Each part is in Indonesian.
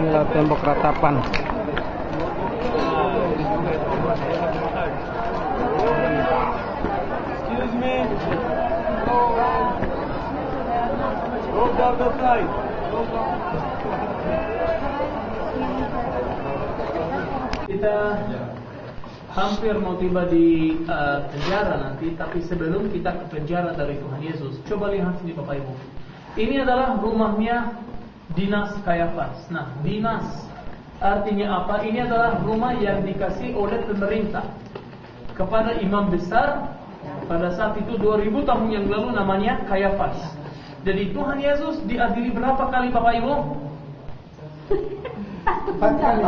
Inilah tembok ratapan. Excuse me. Go down the side. Kita hampir mau tiba di penjara nanti, tapi sebelum kita ke penjara dari Tuhan Yesus, coba lihat sini Bapak Ibu. Ini adalah rumahnya dinas Kayafas. Nah, dinas artinya apa? Ini adalah rumah yang dikasih oleh pemerintah kepada imam besar pada saat itu 2000 tahun yang lalu, namanya Kayafas. Jadi Tuhan Yesus diadili berapa kali Bapak Ibu? 4 kali.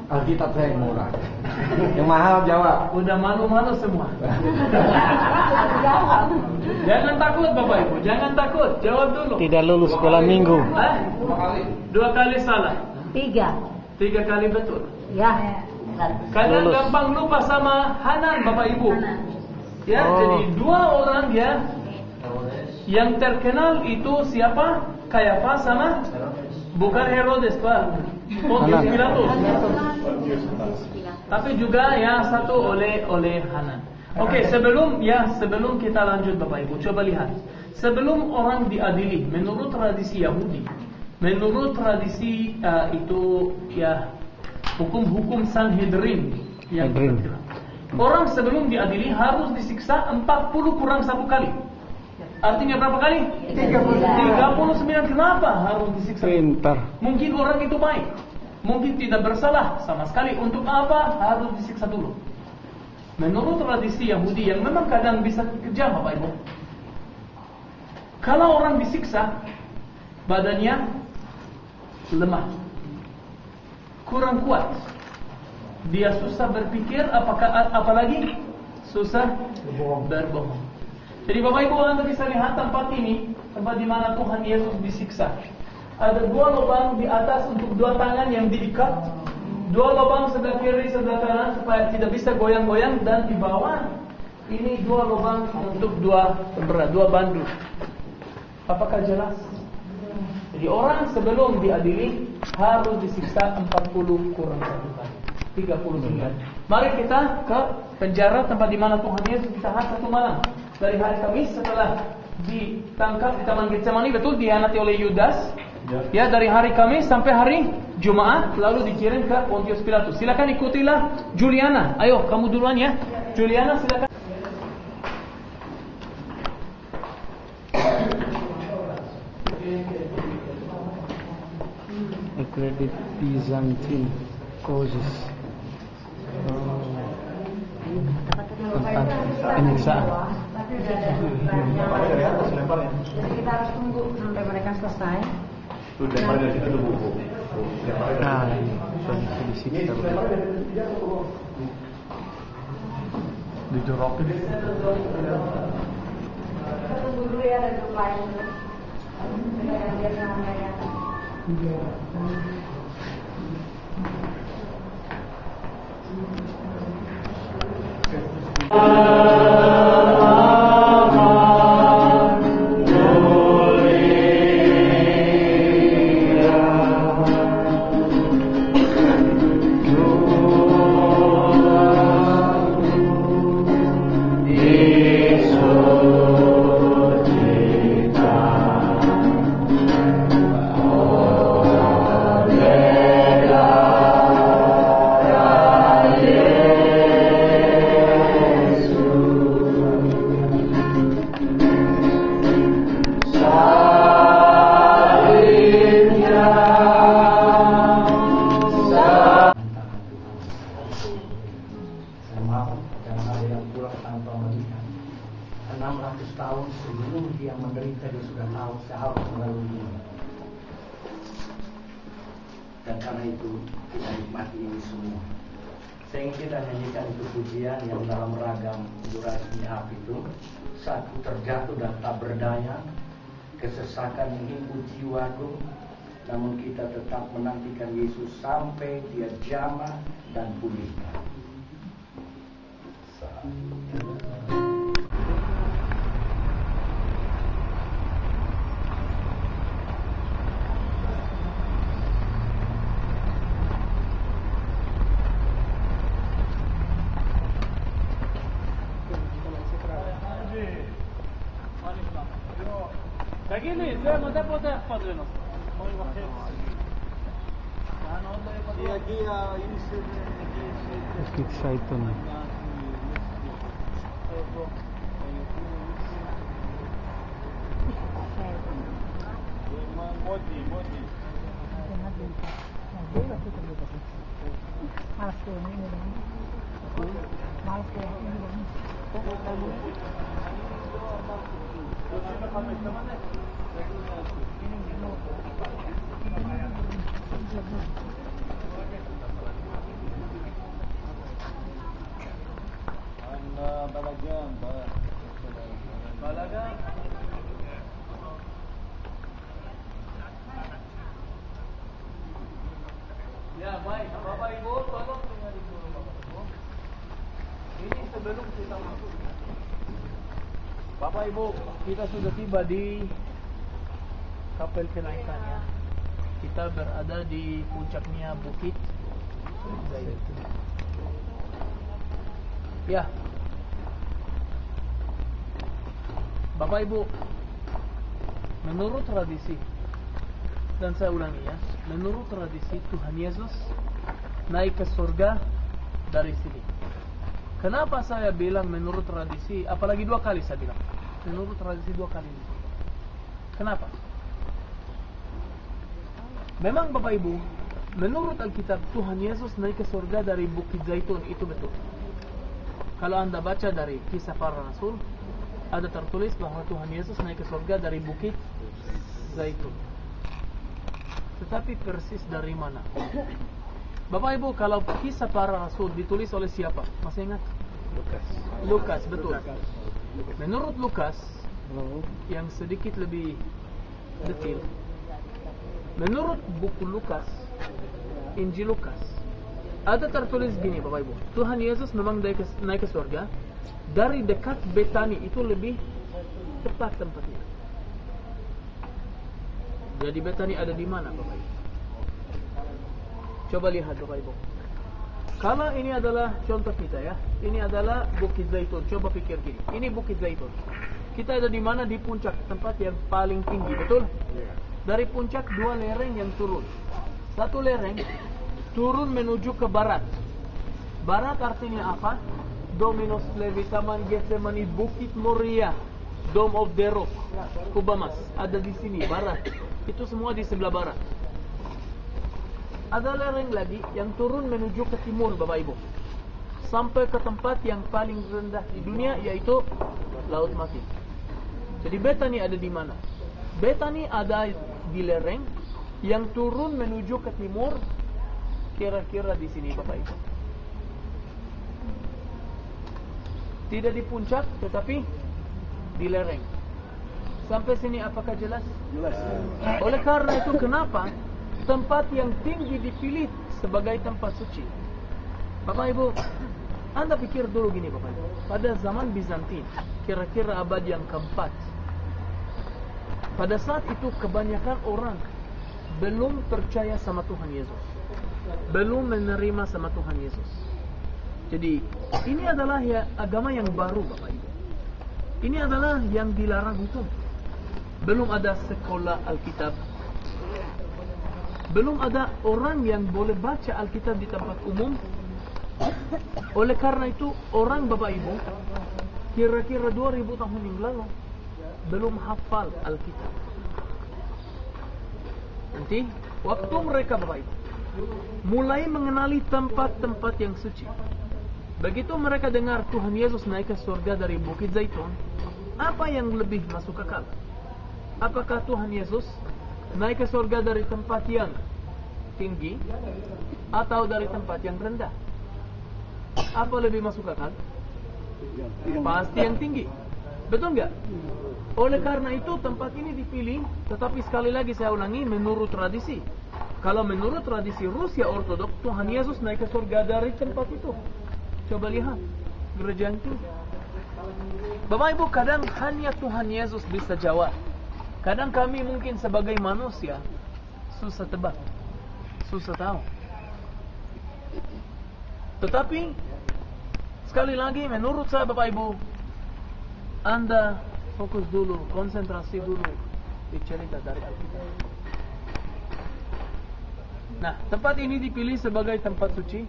Alkitab saya yang murah. Yang mahal jawab. Udah malu-malu semua. Jangan takut Bapak Ibu, jangan takut. Jawab dulu. Tidak lulus sekolah minggu. 2 kali salah. 3 kali betul. Ya. Kadang Lulus. gampang lupa sama Hanan Bapak Ibu. Ya, Oh. jadi 2 orang ya yang terkenal itu siapa? Kayafas sama bukan Herodes Pak. Pontius Hanan. Pilatus. Tapi juga ya satu oleh Hanan. Oke, sebelum kita lanjut Bapak Ibu, coba lihat. Sebelum orang diadili menurut tradisi Yahudi, menurut tradisi itu ya hukum-hukum Sanhedrin yang Sanhedrin. terkenal. Orang sebelum diadili harus disiksa 40 kurang 1 kali. Artinya berapa kali? 39. Kenapa harus disiksa? Pintar. Mungkin orang itu baik, mungkin tidak bersalah sama sekali. Untuk apa harus disiksa dulu? Menurut tradisi Yahudi yang memang kadang bisa kejam Bapak Ibu, kalau orang disiksa badannya lemah, kurang kuat, dia susah berpikir, apalagi susah berbohong. Jadi Bapak Ibu, Anda bisa lihat tempat ini, tempat di mana Tuhan Yesus disiksa. Ada 2 lubang di atas untuk 2 tangan yang diikat, 2 lubang sebelah kiri, sebelah kanan supaya tidak bisa goyang-goyang, dan di bawah ini 2 lubang untuk 2 bandu. Apakah jelas? Jadi orang sebelum diadili harus disiksa 40 kurang 1 kali, 39. Mari kita ke penjara tempat di mana Tuhan Yesus ditahan 1 malam. Dari hari Kamis setelah ditangkap di Taman Getsemani, betul, dihianati oleh Yudas. Ya, dari hari Kamis sampai hari Jumat, lalu dikirim ke Pontius Pilatus. Silakan ikutilah Juliana. Ayo, kamu duluan ya. Juliana, silakan. Accredit Byzantine causes. Tempat penyiksaan. Jadi kita harus tunggu sampai mereka selesai. Nah, sudah disiksa. Dijorokin. Kita tunggu dulu ya dari grup lain. Biar sama mereka. Dan karena itu kita nikmati ini semua. Saya ingin kita nyanyikan itu pujian yang dalam ragam durasinya apa itu. Saat ku terjatuh dan tak berdaya, kesesakan menghimpit jiwaku, namun kita tetap menantikan Yesus sampai Dia jamah dan pulihkan. תגיד לי, זה מתי פותח פאדרנו? יגיע, Skit Saiton. מודי. Balagan. Ya, baik. Bapak Ibu, tolong dengar dulu Bapak Ibu. Ini sebelum kita masuk. Bapak Ibu, kita sudah tiba di kapel kenaikan ya. Kita berada di puncaknya Bukit Zaitun. Ya. Bapak Ibu, menurut tradisi, dan saya ulangi ya, menurut tradisi Tuhan Yesus naik ke surga dari sini. Kenapa saya bilang menurut tradisi, apalagi 2 kali saya bilang menurut tradisi 2 kali ini. Kenapa? Memang Bapak Ibu, menurut Alkitab Tuhan Yesus naik ke surga dari Bukit Zaitun, itu betul. Kalau Anda baca dari Kisah Para Rasul, ada tertulis bahwa Tuhan Yesus naik ke surga dari Bukit Zaitun. Tetapi persis dari mana? Bapak Ibu, kalau Kisah Para Rasul ditulis oleh siapa? Masih ingat? Lukas, betul. Menurut Lukas, yang sedikit lebih detail, menurut buku Lukas, Injil Lukas, ada tertulis gini Bapak Ibu, Tuhan Yesus memang naik ke surga dari dekat Betani, itu lebih tepat tempatnya. Jadi Betani ada di mana Bapak Ibu? Coba lihat Bapak Ibu. Kalau ini adalah contoh kita ya, ini adalah Bukit Zaitun. Coba pikir gini, ini Bukit Zaitun. Kita ada di mana? Di puncak, tempat yang paling tinggi, betul? Dari puncak 2 lereng yang turun. Satu lereng turun menuju ke barat. Barat artinya apa? Dominus Levitaman Getsemani, Bukit Moria, Dome of the Rock, Kubamas, ada di sini, barat. Itu semua di sebelah barat. Ada lereng lagi yang turun menuju ke timur Bapak Ibu, sampai ke tempat yang paling rendah di dunia, yaitu Laut Mati. Jadi Betani ada di mana? Betani ada di lereng yang turun menuju ke timur, kira-kira di sini Bapak Ibu. Tidak di puncak, tetapi di lereng. Sampai sini apakah jelas? Jelas. Oleh karena itu, kenapa tempat yang tinggi dipilih sebagai tempat suci? Bapak Ibu, Anda pikir dulu gini Bapak Ibu. Pada zaman Bizantin, kira-kira abad yang keempat, pada saat itu kebanyakan orang belum percaya sama Tuhan Yesus, belum menerima sama Tuhan Yesus. Jadi ini adalah ya agama yang baru Bapak Ibu. Ini adalah yang dilarang hukum. Belum ada sekolah Alkitab. Belum ada orang yang boleh baca Alkitab di tempat umum. Oleh karena itu orang Bapak Ibu kira-kira 2000 tahun yang lalu belum hafal Alkitab. Nanti waktu mereka Bapak Ibu mulai mengenali tempat-tempat yang suci, begitu mereka dengar Tuhan Yesus naik ke surga dari Bukit Zaitun, apa yang lebih masuk akal? Apakah Tuhan Yesus naik ke surga dari tempat yang tinggi atau dari tempat yang rendah? Apa lebih masuk akal? Pasti yang tinggi. Betul nggak? Oleh karena itu tempat ini dipilih. Tetapi sekali lagi saya ulangi, menurut tradisi. Kalau menurut tradisi Rusia Ortodok, Tuhan Yesus naik ke surga dari tempat itu. Coba lihat gereja yang tinggi. Bapak Ibu, kadang hanya Tuhan Yesus bisa jawab. Kadang kami mungkin sebagai manusia susah tebak, susah tahu. Tetapi sekali lagi menurut saya Bapak Ibu, Anda fokus dulu, konsentrasi dulu. seperti cerita dari Alkitab. Nah, tempat ini dipilih sebagai tempat suci,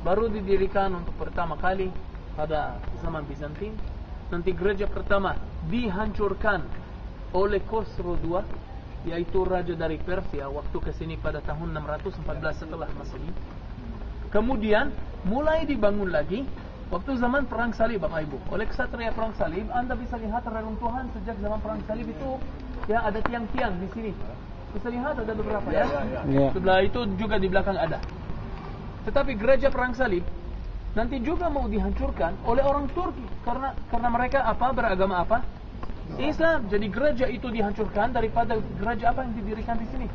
baru didirikan untuk pertama kali pada zaman Bizantin. Nanti gereja pertama dihancurkan oleh Khosrow II, yaitu raja dari Persia, waktu kesini pada tahun 614 setelah Masehi. Kemudian mulai dibangun lagi waktu zaman Perang Salib, Bapak Ibu. Oleh kesatria Perang Salib, Anda bisa lihat reruntuhan sejak zaman Perang Salib itu, ya, ada tiang-tiang di sini. Bisa lihat ada beberapa, ya. Sebelah itu juga di belakang ada. Tetapi gereja Perang Salib nanti juga mau dihancurkan oleh orang Turki karena mereka apa, beragama apa? Islam. Jadi gereja itu dihancurkan daripada gereja apa yang didirikan di sini?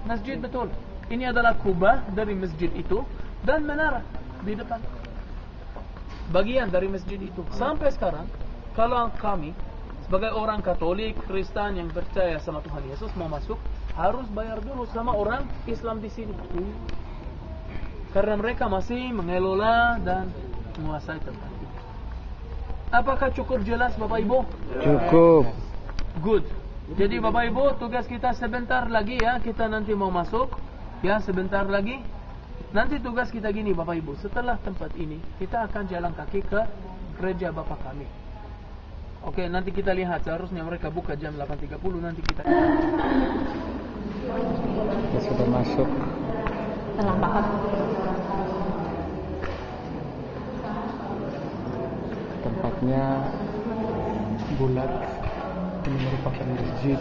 Masjid, betul. Ini adalah kubah dari masjid itu dan menara di depan. Bagian dari masjid itu. Sampai sekarang, kalau kami sebagai orang Katolik, Kristen yang percaya sama Tuhan Yesus mau masuk, harus bayar dulu sama orang Islam di sini. Karena mereka masih mengelola dan menguasai tempat itu. Apakah cukup jelas, Bapak Ibu? Cukup. Good. Jadi Bapak Ibu, tugas kita sebentar lagi, ya, kita nanti mau masuk, ya, sebentar lagi. Nanti tugas kita gini, Bapak Ibu, setelah tempat ini kita akan jalan kaki ke gereja Bapa Kami. Oke, nanti kita lihat, seharusnya mereka buka jam 8.30, nanti kita sudah masuk. Tenang banget. Tempatnya bulat. Ini merupakan masjid.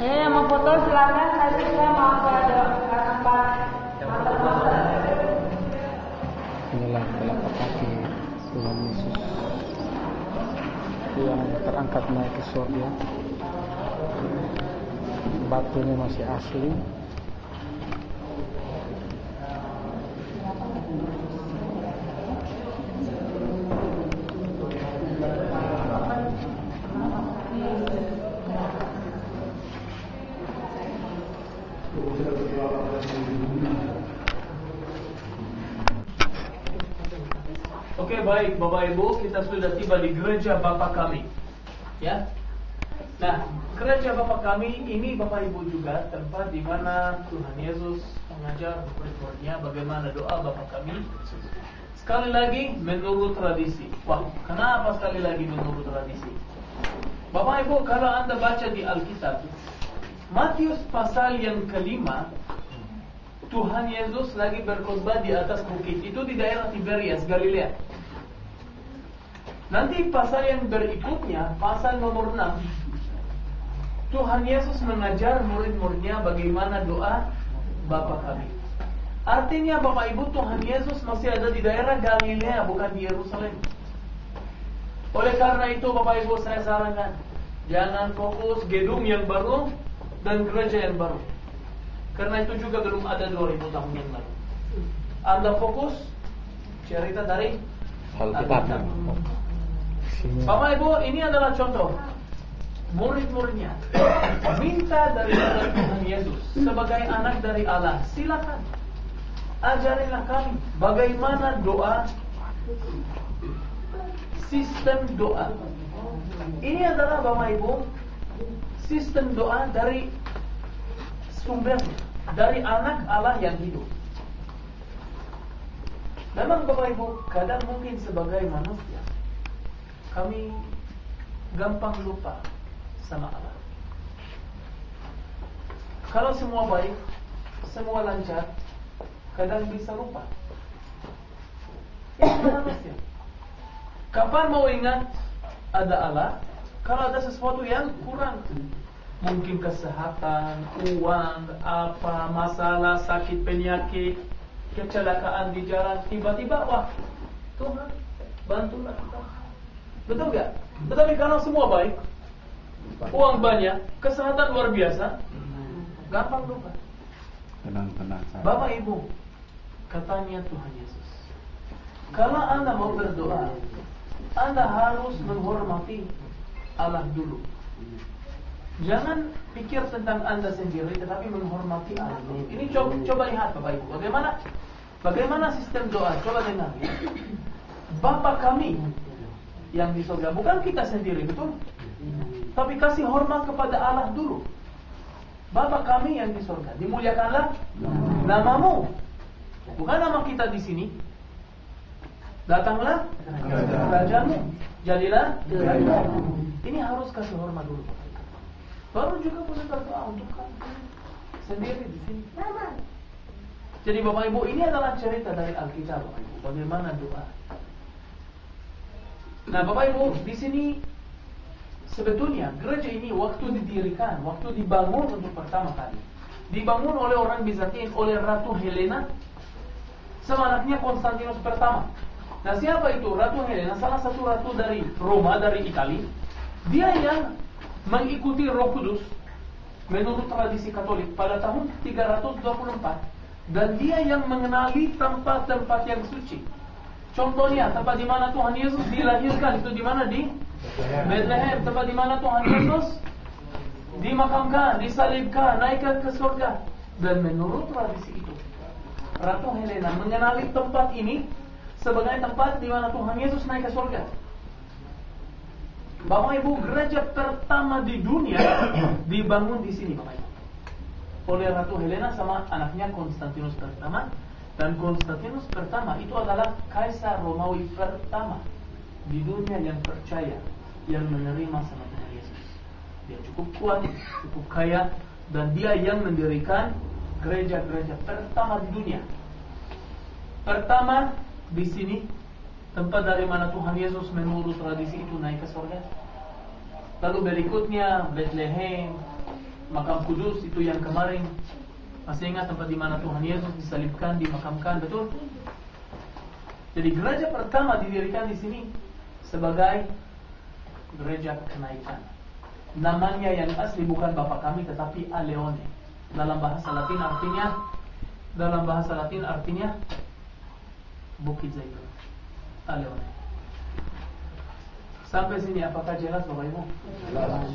Yang mau foto silakan, nanti saya mau ke tempat. Inilah telapak kaki Tuhan Yesus yang terangkat naik ke surga. Batunya masih asli. Oke, baik Bapak Ibu, kita sudah tiba di gereja Bapa Kami, ya. Nah, gereja Bapa Kami ini Bapak Ibu juga tempat di mana Tuhan Yesus mengajar murid-muridnya bagaimana doa Bapa Kami. Sekali lagi menurut tradisi. Wah, kenapa sekali lagi menurut tradisi? Bapak Ibu, kalau Anda baca di Alkitab, Matius pasal yang kelima, Tuhan Yesus lagi berkhotbah di atas bukit. Itu di daerah Tiberias, Galilea. Nanti pasal yang berikutnya, pasal nomor 6, Tuhan Yesus mengajar murid-muridnya bagaimana doa Bapa Kami. Artinya Bapak Ibu, Tuhan Yesus masih ada di daerah Galilea, bukan di Yerusalem. Oleh karena itu Bapak Ibu, saya sarankan, jangan fokus gedung yang baru dan gereja yang baru. Karena itu juga belum ada 2000 tahun yang lalu. Anda fokus cerita dari Alkitab. Bapak Ibu, ini adalah contoh. Murid-muridnya minta dari Tuhan Yesus sebagai anak dari Allah, silakan ajarilah kami bagaimana doa, sistem doa. Ini adalah Bapak Ibu sistem doa dari sumbernya, dari anak Allah yang hidup. Memang Bapak Ibu, kadang mungkin sebagai manusia kami gampang lupa sama Allah. Kalau semua baik, semua lancar, kadang bisa lupa. Itu manusia. Kapan mau ingat ada Allah? Kalau ada sesuatu yang kurang, mungkin kesehatan, uang, apa, masalah, sakit, penyakit, kecelakaan di jalan, tiba-tiba, wah, Tuhan, bantulah kita. Betul gak? Tetapi kalau semua baik, uang banyak, kesehatan luar biasa, gampang lupa. Tenang-tenang saja. Bapak Ibu, katanya Tuhan Yesus, kalau Anda mau berdoa, Anda harus menghormati Allah dulu. Jangan pikir tentang Anda sendiri, tetapi menghormati Allah. Ini coba lihat Bapak Ibu, bagaimana sistem doa. Coba dengar. Bapa Kami yang di surga, bukan kita sendiri, betul? tapi kasih hormat kepada Allah dulu. Bapa kami yang di surga, dimuliakanlah namamu. Bukan nama kita di sini. Datanglah kerajaanmu, jadilah kehendakmu. Ini harus kasih hormat dulu. Baru juga boleh berdoa untuk kamu sendiri di sini. Jadi Bapak Ibu, ini adalah cerita dari Alkitab, Bapak Ibu, bagaimana doa. Nah, Bapak Ibu, di sini sebetulnya gereja ini waktu didirikan, waktu dibangun untuk pertama kali, dibangun oleh orang Bizantin, oleh Ratu Helena sama anaknya Konstantinus pertama. Nah, siapa itu? Ratu Helena, salah satu ratu dari Roma, dari Italia. Dia yang mengikuti Roh Kudus menurut tradisi Katolik pada tahun 324. Dan dia yang mengenali tempat-tempat yang suci. Contohnya, tempat di mana Tuhan Yesus dilahirkan itu di mana? Di Bethlehem. Tempat di mana Tuhan Yesus dimakamkan, disalibkan, naikkan ke surga. Dan menurut tradisi itu, Ratu Helena mengenali tempat ini sebagai tempat di mana Tuhan Yesus naik ke surga. Bapak Ibu, gereja pertama di dunia dibangun di sini, Bapak Ibu, oleh Ratu Helena sama anaknya Konstantinus pertama. Dan Konstantinus pertama itu adalah kaisar Romawi pertama di dunia yang percaya, yang menerima sama Tuhan Yesus. Dia cukup kuat, cukup kaya, dan dia yang mendirikan gereja-gereja pertama di dunia. Pertama di sini, tempat dari mana Tuhan Yesus menurut tradisi itu naik ke surga. Lalu berikutnya Bethlehem, Makam Kudus itu yang kemarin, masih ingat tempat di mana Tuhan Yesus disalibkan, dimakamkan, betul? Jadi gereja pertama didirikan di sini sebagai gereja kenaikan. Namanya yang asli bukan Bapa kami tetapi Aleone. Dalam bahasa Latin artinya Bukit Zaitun. Aleone. Sampai sini apakah jelas Bapak Ibu? Jelas.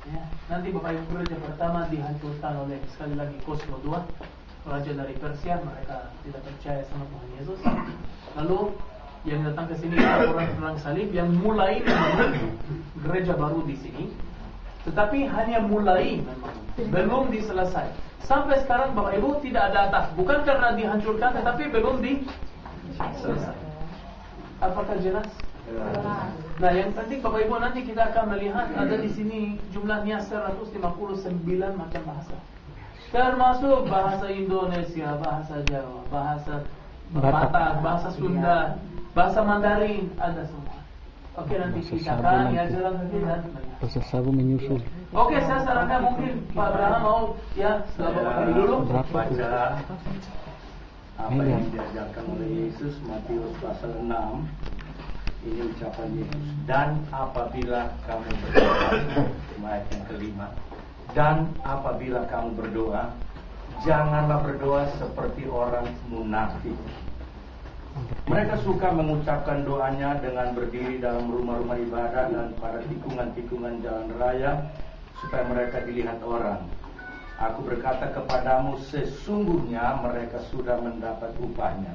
Ya, nanti Bapak Ibu, gereja pertama dihancurkan oleh sekali lagi Cosmo II, raja dari Persia. Mereka tidak percaya sama Tuhan Yesus. Lalu yang datang ke sini orang perang salib yang mulai gereja baru di sini, tetapi hanya mulai, belum diselesai. Sampai sekarang Bapak Ibu tidak ada atap, bukan karena dihancurkan, tetapi belum diselesai. Apakah jelas? Nah, yang penting Bapak Ibu, nanti kita akan melihat ada di sini jumlahnya 159 macam bahasa. Termasuk bahasa Indonesia, bahasa Jawa, bahasa Batak, bahasa Sunda, bahasa Mandarin, ada semua. Oke, nanti kita akan jalan lagi dan melihat. Bahasa Sabu menyusul. Oke, saya sarankan mungkin Pak Abraham mau ya setelah dulu baca apa yang diajarkan oleh Yesus, Matius pasal 6. Ini ucapan Yesus. Dan apabila kamu berdoa, ayat yang kelima, dan apabila kamu berdoa, janganlah berdoa seperti orang munafik. Mereka suka mengucapkan doanya dengan berdiri dalam rumah-rumah ibadah dan pada tikungan-tikungan jalan raya, supaya mereka dilihat orang. Aku berkata kepadamu, sesungguhnya mereka sudah mendapat upahnya.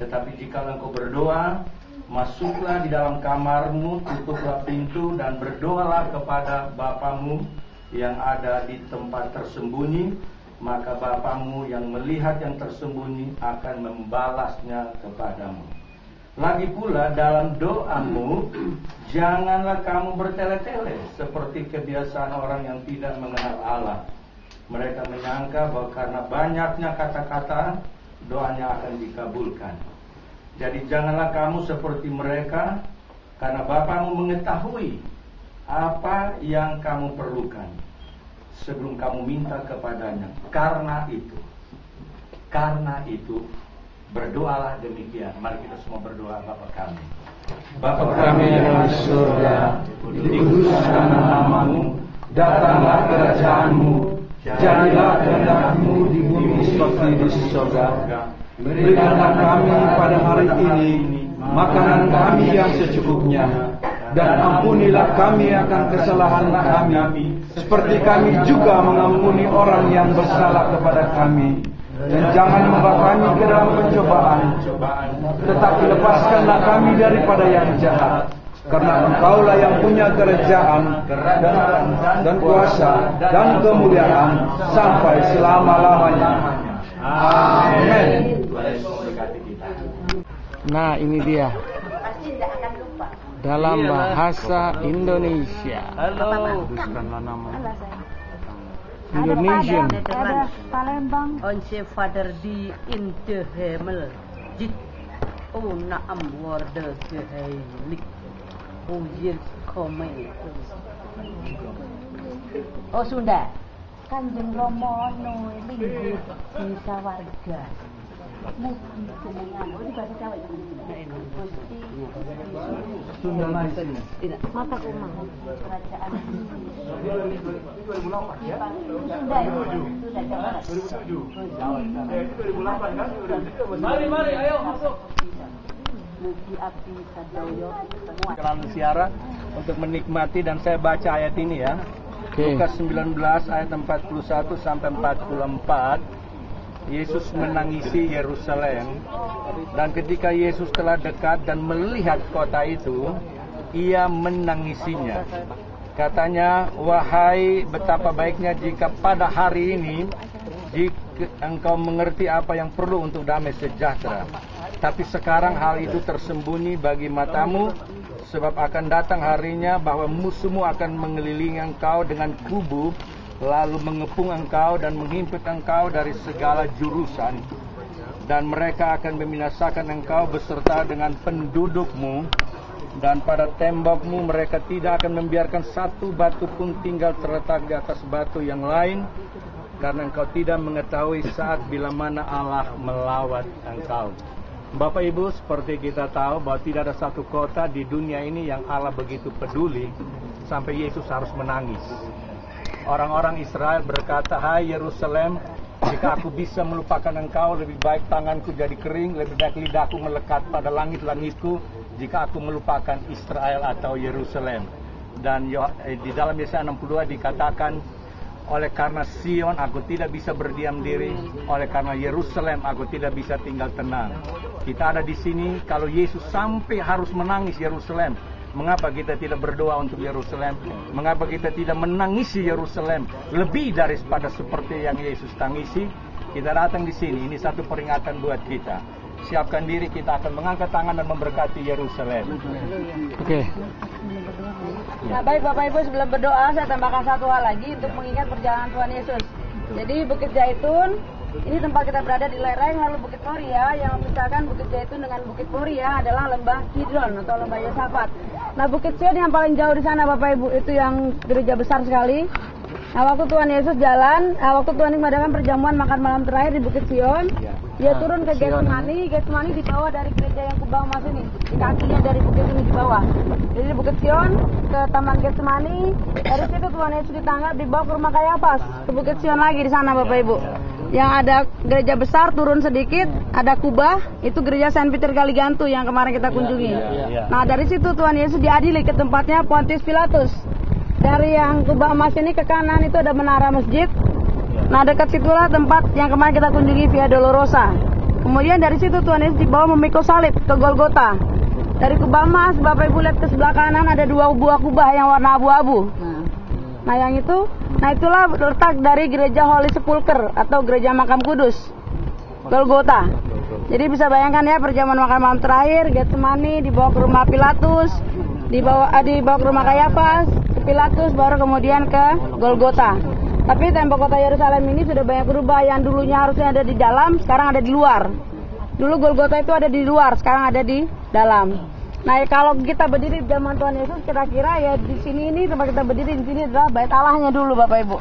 Tetapi jika engkau berdoa, masuklah di dalam kamarmu, tutuplah pintu, dan berdoalah kepada Bapamu yang ada di tempat tersembunyi. Maka Bapamu yang melihat yang tersembunyi akan membalasnya kepadamu. Lagi pula dalam doamu, janganlah kamu bertele-tele seperti kebiasaan orang yang tidak mengenal Allah. Mereka menyangka bahwa karena banyaknya kata-kata, doanya akan dikabulkan. Jadi janganlah kamu seperti mereka, karena Bapamu mengetahui apa yang kamu perlukan sebelum kamu minta kepadanya. Karena itu berdoalah demikian. Mari kita semua berdoa. Bapa kami, Bapa kami yang di surga, dikuduskan namamu, datanglah kerajaanmu, jadilah kehendak-Mu di bumi seperti di surga. Berikanlah kami pada hari ini makanan kami yang secukupnya, dan ampunilah kami akan kesalahan kami, seperti kami juga mengampuni orang yang bersalah kepada kami. Dan jangan membawa kami ke dalam pencobaan, tetapi lepaskanlah kami daripada yang jahat. Karena Engkaulah yang punya kerajaan dan kuasa dan kemuliaan sampai selama-lamanya. Amin. Nah, ini dia dalam bahasa Indonesia. Halo. Indonesian. Ada Palembang. Onze Vader die in de hemel zit. O naam worden geheiligd. O hier komen. Oh Sunda. Kanjeng Rama no linggih di sawarga. Mugi jenengan. Oh dibaca Jawa ya. Sunda Malaysia. Mata kumang kerajaan. Mari, ayo masuk. Mugi abdi sadaya semua. Kerana siara untuk menikmati dan saya baca ayat ini ya. Oke. Lukas 19 ayat 41 sampai 44. Yesus menangisi Yerusalem, dan ketika Yesus telah dekat dan melihat kota itu, ia menangisinya. Katanya, wahai betapa baiknya jika pada hari ini jika engkau mengerti apa yang perlu untuk damai sejahtera. Tapi sekarang hal itu tersembunyi bagi matamu, sebab akan datang harinya bahwa musuhmu akan mengelilingi engkau dengan kubu, lalu mengepung engkau dan menghimpit engkau dari segala jurusan, dan mereka akan membinasakan engkau beserta dengan pendudukmu, dan pada tembokmu mereka tidak akan membiarkan satu batu pun tinggal terletak di atas batu yang lain, karena engkau tidak mengetahui saat bila mana Allah melawat engkau. Bapak Ibu, seperti kita tahu bahwa tidak ada satu kota di dunia ini yang Allah begitu peduli sampai Yesus harus menangis. Orang-orang Israel berkata, hai Yerusalem, jika aku bisa melupakan engkau, lebih baik tanganku jadi kering, lebih baik lidahku melekat pada langit-langitku, jika aku melupakan Israel atau Yerusalem. Dan di dalam Yesaya 62 dikatakan, oleh karena Sion aku tidak bisa berdiam diri, oleh karena Yerusalem aku tidak bisa tinggal tenang. Kita ada di sini, kalau Yesus sampai harus menangis Yerusalem, mengapa kita tidak berdoa untuk Yerusalem? Mengapa kita tidak menangisi Yerusalem lebih daripada seperti yang Yesus tangisi? Kita datang di sini, ini satu peringatan buat kita. Siapkan diri, kita akan mengangkat tangan dan memberkati Yerusalem. Oke. Nah baik Bapak Ibu, sebelum berdoa saya tambahkan satu hal lagi untuk mengingat perjalanan Tuhan Yesus. Jadi Bukit Zaitun, ini tempat kita berada di lereng, lalu Bukit Moria yang memisahkan Bukit Zaitun dengan Bukit Moria adalah Lembah Kidron atau Lembah Yosafat. Nah Bukit Sion yang paling jauh di sana Bapak Ibu, itu yang gereja besar sekali. Nah waktu Tuhan Yesus jalan, waktu Tuhan mengadakan perjamuan makan malam terakhir di Bukit Sion, dia turun ke Getsemani. Getsemani di bawah dari gereja yang kubah emas ini, di kakinya dari bukit ini di bawah. Jadi di Bukit Sion ke Taman Getsemani, dari situ Tuhan Yesus ditangkap dibawa ke rumah Kayafas, ke Bukit Sion lagi di sana Bapak Ibu. Yang ada gereja besar turun sedikit, ada kubah, itu gereja Saint Peter Galigantu yang kemarin kita kunjungi. Nah dari situ Tuhan Yesus diadili ke tempatnya Pontius Pilatus. Dari yang kubah emas ini ke kanan itu ada menara masjid. Nah dekat situlah tempat yang kemarin kita kunjungi Via Dolorosa. Kemudian dari situ Tuhan Yesus dibawa memikul salib ke Golgota. Dari kubah emas, Bapak Ibu lihat ke sebelah kanan ada dua buah kubah yang warna abu-abu. Nah yang itu, nah itulah letak dari gereja Holy Sepulchre atau gereja Makam Kudus, Golgota. Jadi bisa bayangkan ya, perjamuan makan malam terakhir, Getsemani dibawa ke rumah Pilatus, dibawa ke rumah Kayafas, ke Pilatus, baru kemudian ke Golgota. Tapi tembok kota Yerusalem ini sudah banyak berubah. Yang dulunya harusnya ada di dalam, sekarang ada di luar. Dulu Golgota itu ada di luar, sekarang ada di dalam. Nah kalau kita berdiri di zaman Tuhan Yesus, kira-kira ya di sini ini tempat kita berdiri di sini adalah Bait Allahnya dulu Bapak Ibu.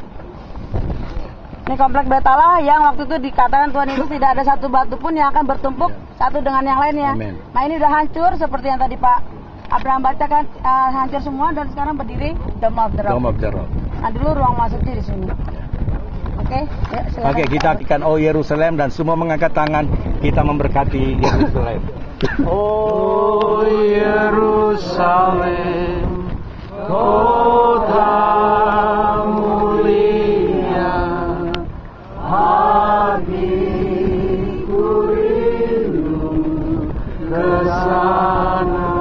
Ini komplek Bait Allah yang waktu itu dikatakan Tuhan Yesus tidak ada satu batu pun yang akan bertumpuk satu dengan yang lainnya. Amen. Nah ini udah hancur seperti yang tadi Pak Abraham bacakan, hancur semua dan sekarang berdiri Dome of the Rock. Dome of the Rock. Nah dulu ruang masuknya di sini. Oke, ya, silakan. Oke, kita akan oh Yerusalem dan semua mengangkat tangan, kita memberkati Yerusalem. Oh Yerusalem, kota mulia, hatiku rindu ke sana.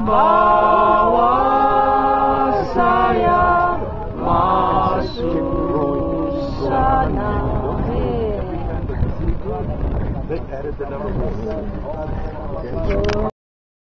bawa saya masuk sana.